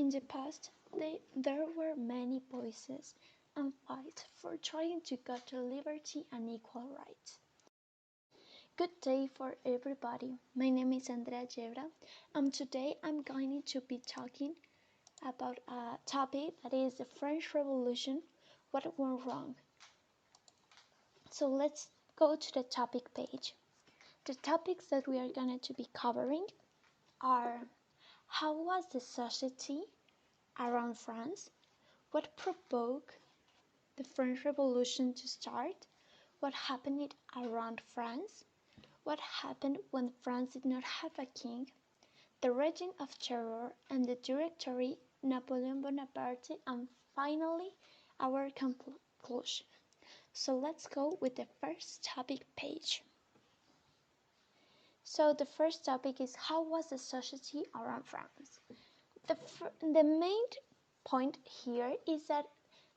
In the past, there were many voices and fights for trying to get liberty and equal rights. Good day for everybody. My name is Andrea Gebra, and today I'm going to be talking about a topic that is the French Revolution, what went wrong. So let's go to the topic page. The topics that we are going to be covering are: how was the society around France? What provoked the French Revolution to start? What happened around France? What happened when France did not have a king? The Reign of Terror and the Directory, Napoleon Bonaparte, and finally our conclusion. So let's go with the first topic page. So the first topic is: how was the society around France? The main point here is that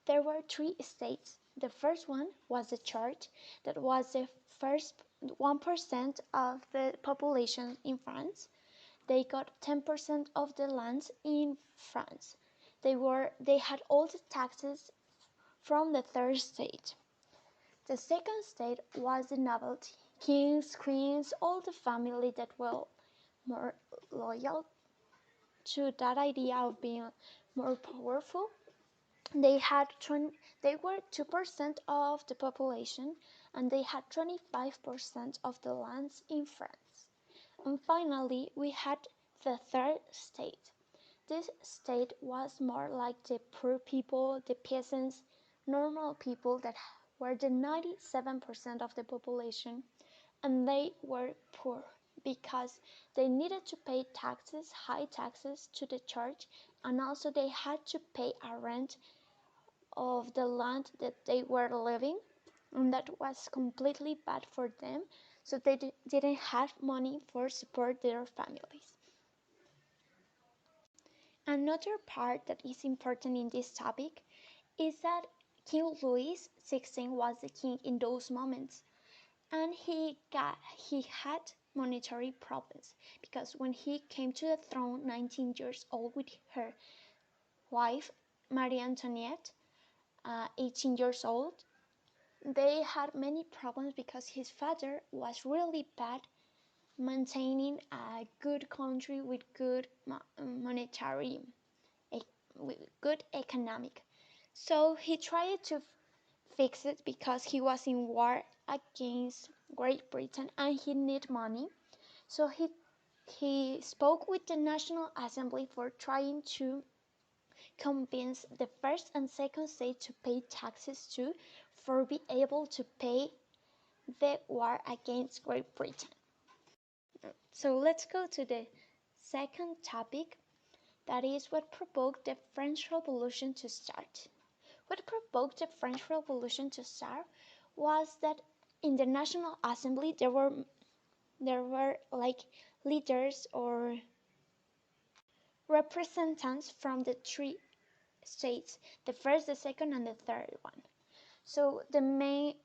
there were three states. The first one was the church, that was the first 1% of the population in France. They got 10% of the lands in France. They had all the taxes from the third state. The second state was the nobility, kings, queens, all the family that were more loyal to that idea of being more powerful. They were 2% of the population, and they had 25% of the lands in France. And finally, we had the third state. This state was more like the poor people, the peasants, normal people that were the 97% of the population, and they were poor because they needed to pay taxes, high taxes to the church, and also they had to pay a rent of the land that they were living, and that was completely bad for them, so they didn't have money for support their families. Another part that is important in this topic is that King Louis XVI was the king in those moments, and he had monetary problems because when he came to the throne 19 years old with her wife Marie Antoinette, 18 years old, they had many problems because his father was really bad maintaining a good country with good monetary, with good economic. So he tried to fix it because he was in war against Great Britain and he needed money. So he spoke with the National Assembly for trying to convince the first and second state to pay taxes too, for be able to pay the war against Great Britain. So let's go to the second topic, that is what provoked the French Revolution to start. What provoked the French Revolution to start was that in the National Assembly there were like leaders or representatives from the three states, the first, the second, and the third one. So many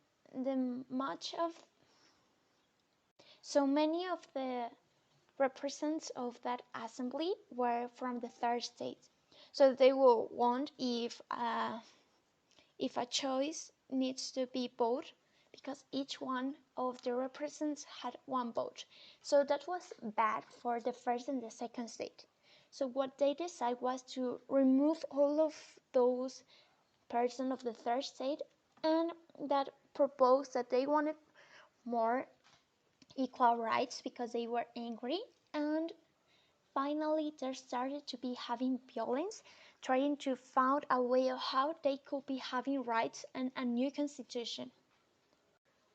of the representatives of that assembly were from the third state. So they will want if a choice needs to be voted, because each one of the representatives had one vote. So that was bad for the first and the second state. So what they decided was to remove all of those persons of the third state, and that proposed that they wanted more equal rights because they were angry. And finally they started to be having violence, trying to find a way of how they could be having rights and a new constitution.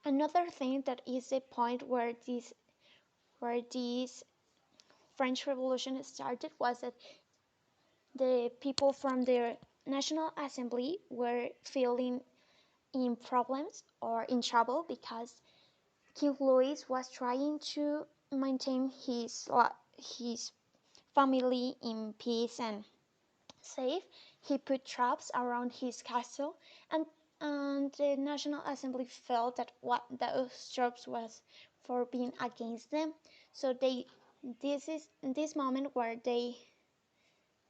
Another thing that is the point where this French Revolution started was that the people from the National Assembly were feeling in problems or in trouble because King Louis was trying to maintain his family in peace and safe. He put traps around his castle, and the National Assembly felt that what those traps was for being against them. So this is this moment where they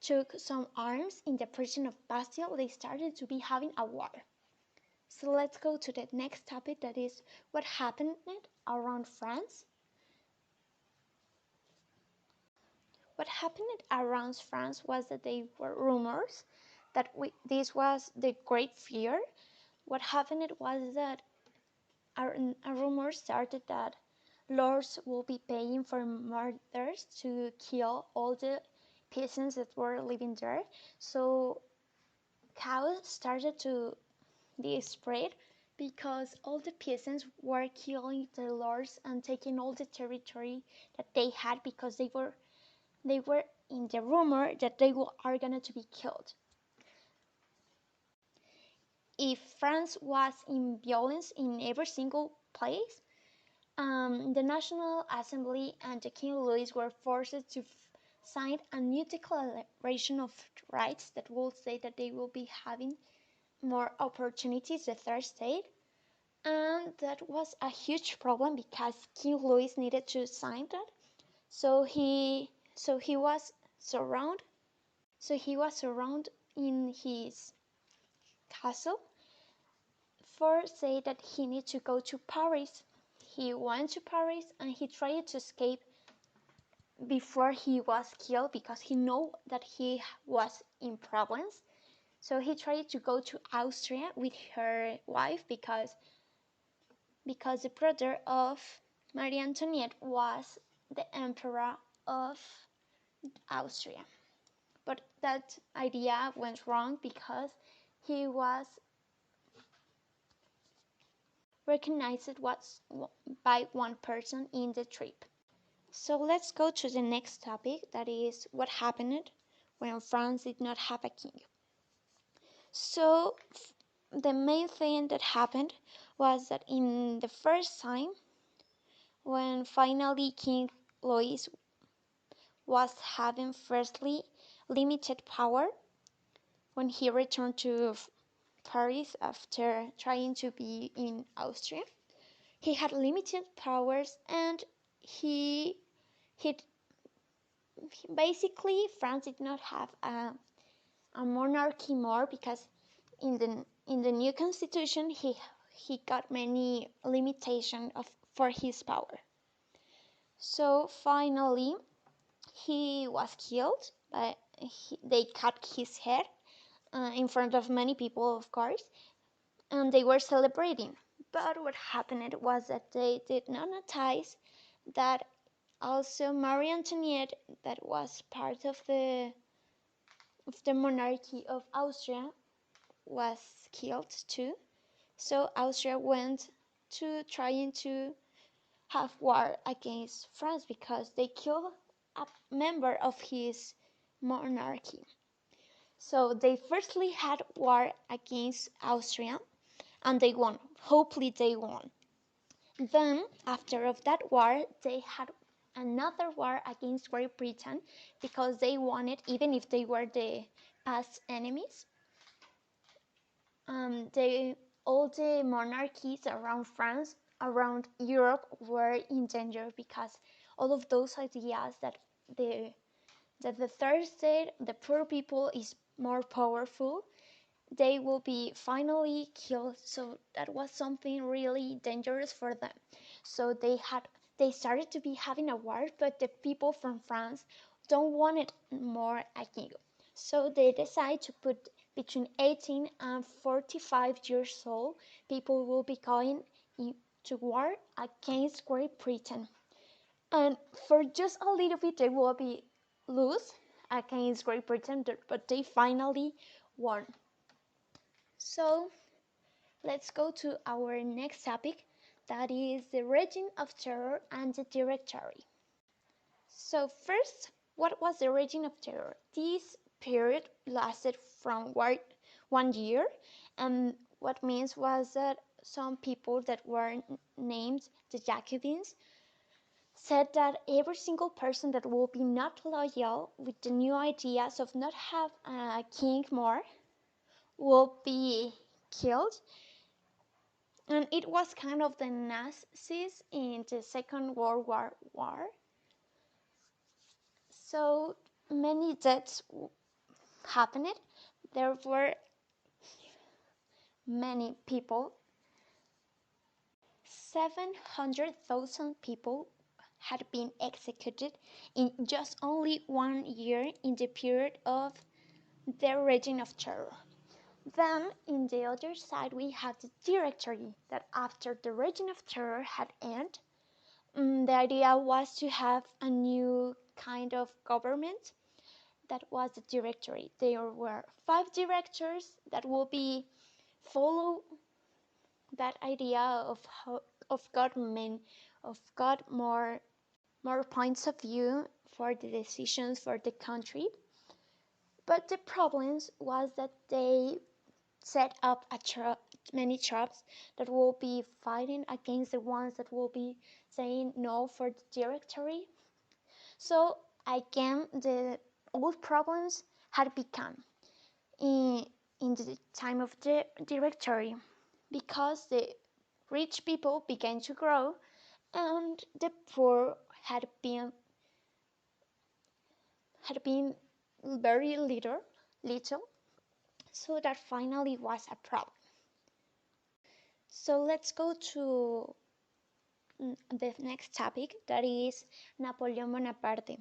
took some arms in the prison of Bastille, they started to be having a war. So let's go to the next topic, that is what happened around France. What happened around France was that there were rumors that this was the Great Fear. What happened was that a rumor started that lords will be paying for murders to kill all the peasants that were living there. So chaos started to be spread because all the peasants were killing the lords and taking all the territory that they had because they were in the rumor that they are going to be killed. If France was in violence in every single place, the National Assembly and the King Louis were forced to sign a new declaration of rights that will say that they will be having more opportunities, the third state. And that was a huge problem because King Louis needed to sign that. So he was surrounded. So he was surrounded in his castle for say that he needed to go to Paris. He went to Paris and he tried to escape before he was killed because he knew that he was in problems. So he tried to go to Austria with her wife because the brother of Marie Antoinette was the emperor of Austria. But that idea went wrong because he was recognized by one person in the trip. So let's go to the next topic, that is what happened when France did not have a king. So the main thing that happened was that in the first time when finally King Louis was having firstly limited power, when he returned to Paris after trying to be in Austria, he had limited powers and he basically France did not have a monarchy more because in the new constitution he got many limitations for his power. So finally he was killed, but they cut his head in front of many people, of course, and they were celebrating. But what happened was that they did not notice that also Marie Antoinette, that was part of the monarchy of Austria, was killed too. So Austria went to trying to have war against France because they killed a member of his monarchy. So they firstly had war against Austria and they won. Hopefully they won. Then after of that war they had another war against Great Britain because they won it even if they were the past enemies. All the monarchies around France, around Europe, were in danger because all of those ideas that the third state, the poor people, is more powerful, they will be finally killed. So that was something really dangerous for them. So they started to be having a war, but the people from France don't want it more a king. So they decide to put between 18 and 45 years old people will be going to war against Great Britain. And for just a little bit they will be lose against Great Britain, but they finally won. So let's go to our next topic, that is the Reign of Terror and the Directory. So first, what was the Reign of Terror? This period lasted from 1 year, and what means was that some people that were named the Jacobins said that every single person that will be not loyal with the new ideas of not have a king more will be killed. And it was kind of the Nazis in the Second World War. So many deaths happened, there were many people. 700,000 people had been executed in just only 1 year in the period of the Reign of Terror. Then, in the other side, we have the Directory, that after the Reign of Terror had ended, the idea was to have a new kind of government. That was the Directory. There were 5 directors that will be follow that idea of government, of got more points of view for the decisions for the country. But the problems was that they set up many troops that will be fighting against the ones that will be saying no for the Directory. So again, the old problems had become in the time of the Directory, because the rich people began to grow and the poor had been very little, so that finally was a problem. So let's go to the next topic, that is Napoleon Bonaparte.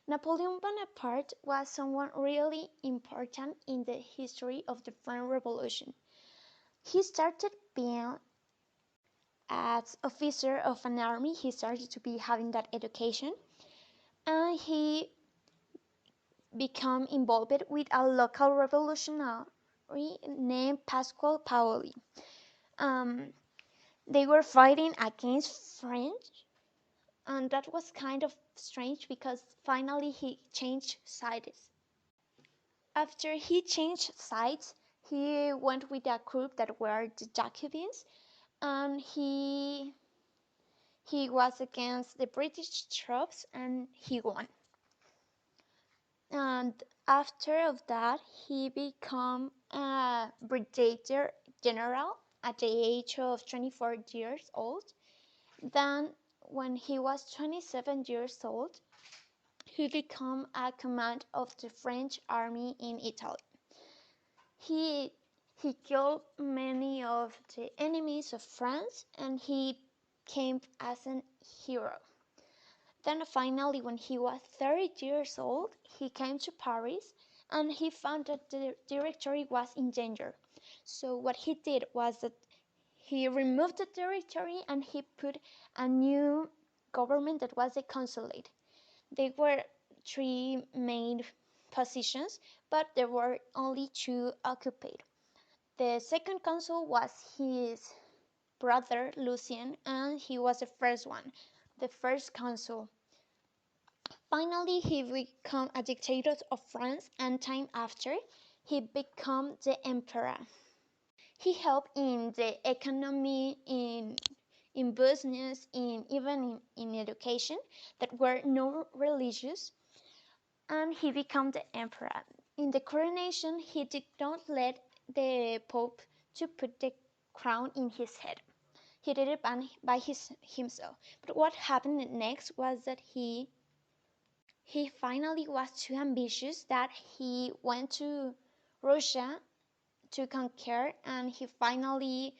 Napoleon Bonaparte was someone really important in the history of the French Revolution. He started being as officer of an army. He started to be having that education, and he became involved with a local revolutionary named Pasquale Paoli. They were fighting against French, and that was kind of strange because finally he changed sides. After he changed sides, he went with a group that were the Jacobins, and he was against the British troops and he won. And after of that, he became a brigadier general at the age of 24 years old. Then, when he was 27 years old, he became a command of the French army in Italy. He killed many of the enemies of France, and he came as a hero. Then finally, when he was 30 years old, he came to Paris and he found that the Directory was in danger. So what he did was that he removed the Directory and he put a new government that was a consulate. There were 3 main positions, but there were only 2 occupied. The second consul was his brother Lucien, and he was the first one, the first consul. Finally, he became a dictator of France, and time after, he became the emperor. He helped in the economy, in business, even in education that were non religious, and he became the emperor. In the coronation, he did not let the Pope to put the crown in his head. He did it by himself. But what happened next was that he finally was too ambitious, that he went to Russia to conquer, and he finally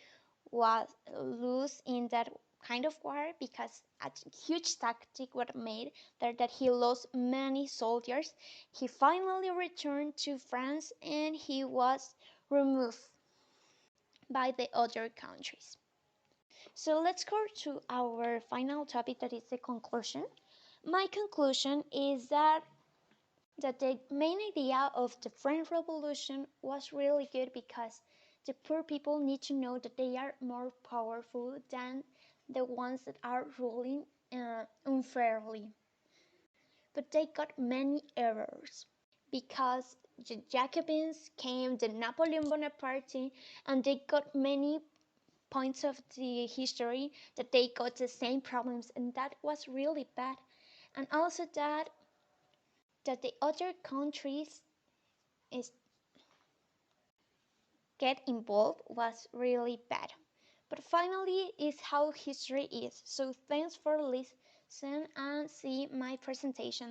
was lost in that kind of war because a huge tactic was made there, that he lost many soldiers. He finally returned to France and he was removed by the other countries. So let's go to our final topic, that is the conclusion. My conclusion is that the main idea of the French Revolution was really good because the poor people need to know that they are more powerful than the ones that are ruling unfairly. But they got many errors because the Jacobins came, the Napoleon Bonaparte, and they got many points of the history that they got the same problems, and that was really bad. And also that the other countries is get involved was really bad. But finally is how history is. So thanks for listening and see my presentation.